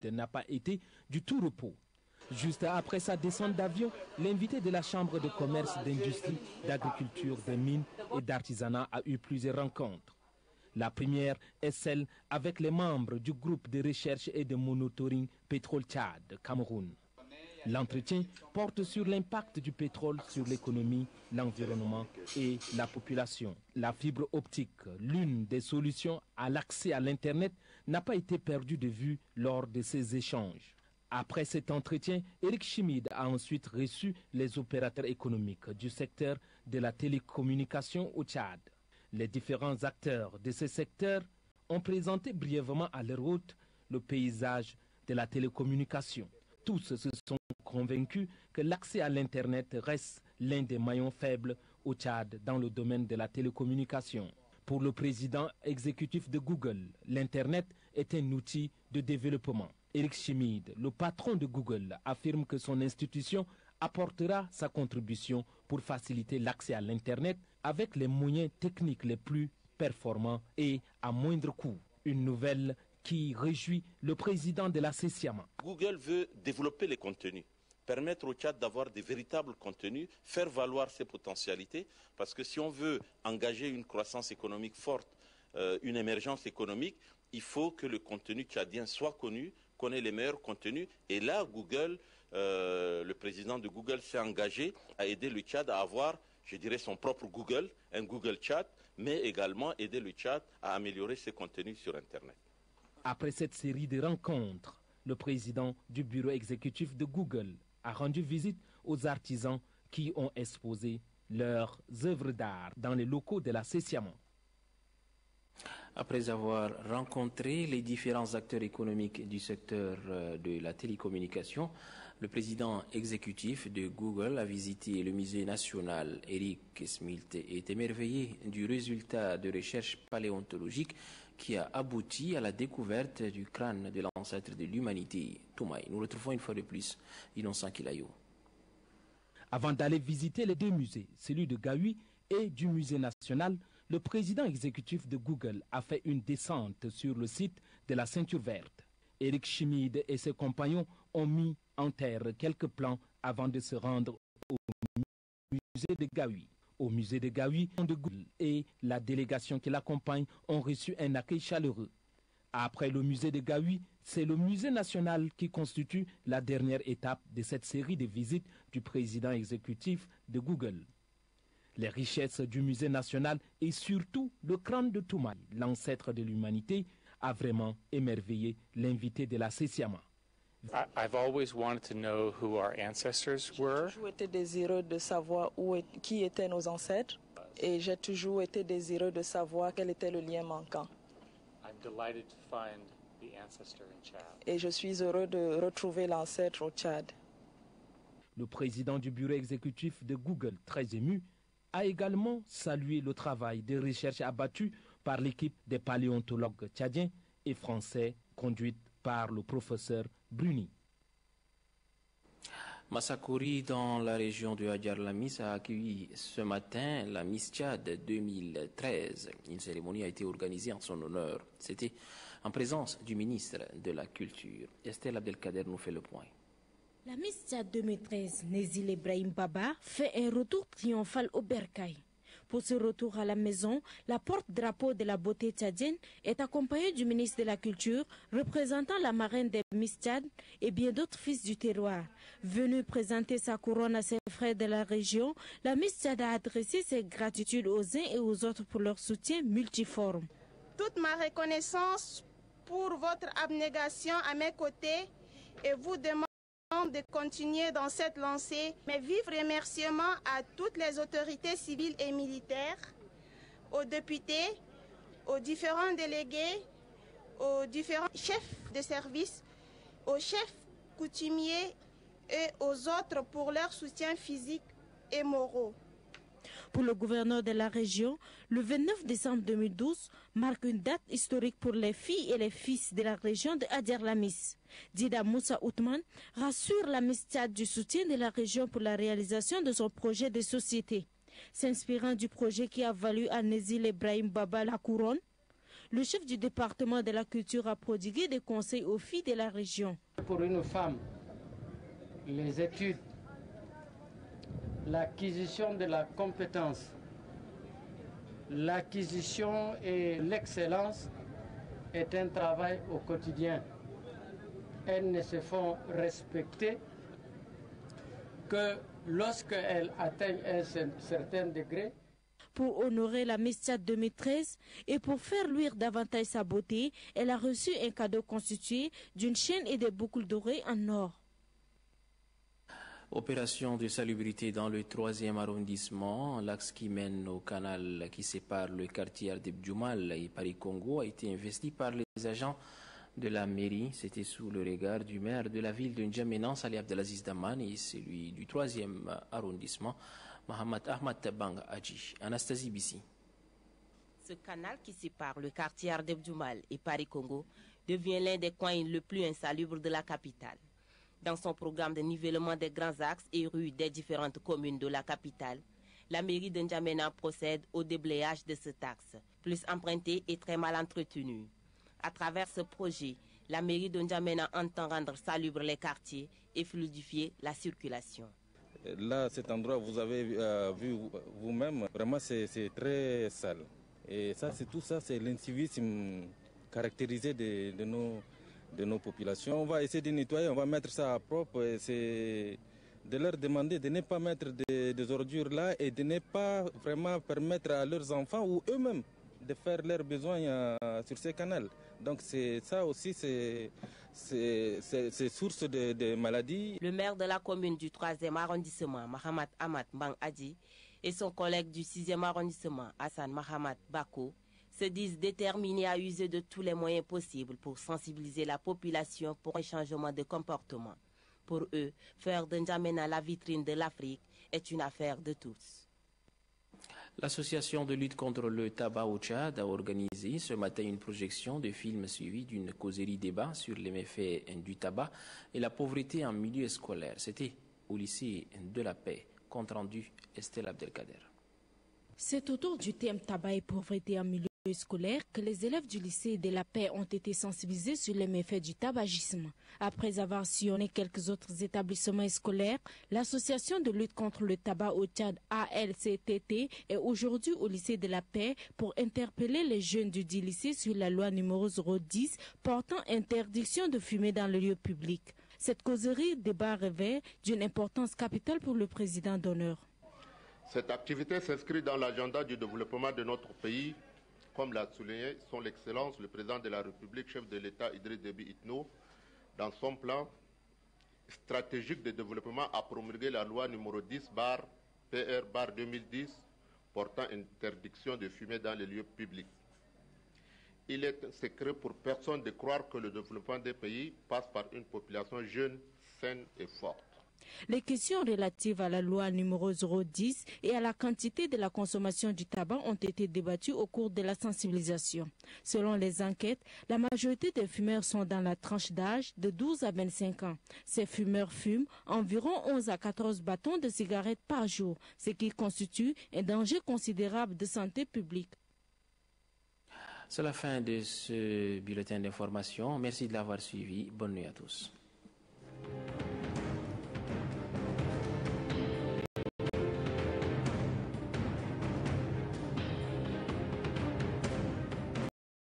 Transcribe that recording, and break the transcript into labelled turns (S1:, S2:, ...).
S1: n'a pas été du tout repos. Juste après sa descente d'avion, l'invité de la Chambre de commerce, d'industrie, d'agriculture, de mines et d'artisanat a eu plusieurs rencontres. La première est celle avec les membres du groupe de recherche et de monitoring Pétrole Tchad, Cameroun. L'entretien porte sur l'impact du pétrole sur l'économie, l'environnement et la population. La fibre optique, l'une des solutions à l'accès à l'Internet, n'a pas été perdue de vue lors de ces échanges. Après cet entretien, Éric Chimide a ensuite reçu les opérateurs économiques du secteur de la télécommunication au Tchad. Les différents acteurs de ce secteur ont présenté brièvement à leur hôte le paysage de la télécommunication. Tous se sont convaincus que l'accès à l'Internet reste l'un des maillons faibles au Tchad dans le domaine de la télécommunication. Pour le président exécutif de Google, l'Internet est un outil de développement. Éric Chimide, le patron de Google, affirme que son institution apportera sa contribution pour faciliter l'accès à l'Internet avec les moyens techniques les plus performants et à moindre coût. Une nouvelle qui réjouit le président de la CECIAMA.
S2: Google veut développer les contenus, permettre au Tchad d'avoir des véritables contenus, faire valoir ses potentialités, parce que si on veut engager une croissance économique forte, une émergence économique, il faut que le contenu tchadien soit connu, connaît les meilleurs contenus. Et là, Google, le président de Google s'est engagé à aider le Tchad à avoir, je dirais, son propre Google, un Google Chat, mais également aider le Tchad à améliorer ses contenus sur Internet.
S1: Après cette série de rencontres, le président du bureau exécutif de Google a rendu visite aux artisans qui ont exposé leurs œuvres d'art dans les locaux de la CECIAMA.
S3: Après avoir rencontré les différents acteurs économiques du secteur de la télécommunication, le président exécutif de Google a visité le musée national. Eric Smith est émerveillé du résultat de recherche paléontologique qui a abouti à la découverte du crâne de l'ancêtre de l'humanité, Toumaï. Nous retrouvons une fois de plus Innocent Kilayo.
S1: Avant d'aller visiter les deux musées, celui de Gaoui et du musée national, le président exécutif de Google a fait une descente sur le site de la Ceinture Verte. Éric Chimide et ses compagnons ont mis en terre quelques plans avant de se rendre au musée de Gaoui. Au musée de Gaoui, de Google et la délégation qui l'accompagne ont reçu un accueil chaleureux. Après le musée de Gaoui, c'est le musée national qui constitue la dernière étape de cette série de visites du président exécutif de Google. Les richesses du musée national et surtout le crâne de Toumaï, l'ancêtre de l'humanité, a vraiment émerveillé l'invité de la CECIAMA.
S4: I've always wanted to know who our ancestors were.
S5: J'ai toujours été désireux de savoir qui étaient nos ancêtres et j'ai toujours été désireux de savoir quel était le lien manquant.
S4: I'm delighted to find the ancestor in Chad.
S5: Et je suis heureux de retrouver l'ancêtre au Tchad.
S1: Le président du bureau exécutif de Google, très ému, a également salué le travail de recherche abattu par l'équipe des paléontologues tchadiens et français conduite par le professeur Bruni.
S3: Massakouri, dans la région de Hadjar-Lamis, a accueilli ce matin la Miss Tchad 2013. Une cérémonie a été organisée en son honneur. C'était en présence du ministre de la Culture. Estelle Abdelkader nous fait le point.
S6: La Miss Tchad 2013, Nézil Ibrahim Baba, fait un retour triomphal au Bercail. Pour ce retour à la maison, la porte-drapeau de la beauté tchadienne est accompagnée du ministre de la Culture, représentant la marraine des Miss Tchad et bien d'autres fils du terroir. Venue présenter sa couronne à ses frères de la région, la Miss Tchad a adressé ses gratitudes aux uns et aux autres pour leur soutien multiforme.
S7: Toute ma reconnaissance pour votre abnégation à mes côtés et vous demande de continuer dans cette lancée. Mes vifs remerciements à toutes les autorités civiles et militaires, aux députés, aux différents délégués, aux différents chefs de service, aux chefs coutumiers et aux autres pour leur soutien physique et moraux.
S6: Pour le gouverneur de la région, le 29 décembre 2012 marque une date historique pour les filles et les fils de la région de Hadjar-Lamis. Dida Moussa Outman rassure la Miss Tchad du soutien de la région pour la réalisation de son projet de société. S'inspirant du projet qui a valu à Nézil Ibrahim Baba la couronne, Le chef du département de la culture a prodigué des conseils aux filles de la région.
S8: Pour une femme, les études, l'acquisition de la compétence, l'acquisition et l'excellence est un travail au quotidien. Elles ne se font respecter que lorsqu'elles atteignent un certain degré.
S6: Pour honorer la Mestiade 2013 et pour faire luire davantage sa beauté, elle a reçu un cadeau constitué d'une chaîne et de boucles dorées en or.
S3: Opération de salubrité dans le 3e arrondissement. L'axe qui mène au canal qui sépare le quartier Ardeb-Djoumal et Paris-Congo a été investi par les agents de la mairie. C'était sous le regard du maire de la ville de N'Djamena, Salih Abdelaziz Daman, et celui du 3e arrondissement, Mohamed Ahmad Bang Hadji. Anastasie Bissi.
S9: Ce canal qui sépare le quartier Ardeb-Djoumal et Paris-Congo devient l'un des coins les plus insalubres de la capitale. Dans son programme de nivellement des grands axes et rues des différentes communes de la capitale, la mairie de N'Djamena procède au déblayage de cet axe, plus emprunté et très mal entretenu. À travers ce projet, la mairie de N'Djamena entend rendre salubres les quartiers et fluidifier la circulation.
S10: Là, cet endroit, vous avez vu vous-même, vraiment c'est très sale. Et ça, c'est l'incivisme caractérisé de nos populations. On va essayer de nettoyer, on va mettre ça à propre. C'est de leur demander de ne pas mettre des ordures là et de ne pas vraiment permettre à leurs enfants ou eux-mêmes de faire leurs besoins sur ces canaux. Donc ça aussi, c'est source de maladies.
S9: Le maire de la commune du 3e arrondissement, Mohamed Ahmad Bang Hadji, et son collègue du 6e arrondissement, Hassan Mohamed Bako, se disent déterminés à user de tous les moyens possibles pour sensibiliser la population pour un changement de comportement. Pour eux, faire de N'Djamena la vitrine de l'Afrique est une affaire de tous.
S3: L'association de lutte contre le tabac au Tchad a organisé ce matin une projection de film suivie d'une causerie débat sur les méfaits du tabac et la pauvreté en milieu scolaire. C'était au lycée de la Paix. Compte rendu Estelle Abdelkader.
S6: C'est autour du thème tabac et pauvreté en milieu scolaire que les élèves du lycée de la Paix ont été sensibilisés sur les méfaits du tabagisme. Après avoir sillonné quelques autres établissements scolaires, l'association de lutte contre le tabac au Tchad ALCTT est aujourd'hui au lycée de la Paix pour interpeller les jeunes du dit lycée sur la loi numéro 010 portant interdiction de fumer dans le lieu public. Cette causerie débat revêt d'une importance capitale pour le président d'honneur.
S11: Cette activité s'inscrit dans l'agenda du développement de notre pays, comme l'a souligné son Excellence le président de la République, chef de l'État Idriss Déby Itno, dans son plan stratégique de développement a promulgué la loi numéro 10/PR/2010 portant interdiction de fumer dans les lieux publics. Il est un secret pour personne de croire que le développement des pays passe par une population jeune, saine et forte.
S6: Les questions relatives à la loi numéro 010 et à la quantité de la consommation du tabac ont été débattues au cours de la sensibilisation. Selon les enquêtes, la majorité des fumeurs sont dans la tranche d'âge de 12 à 25 ans. Ces fumeurs fument environ 11 à 14 bâtons de cigarettes par jour, ce qui constitue un danger considérable de santé publique.
S3: C'est la fin de ce bulletin d'information. Merci de l'avoir suivi. Bonne nuit à tous.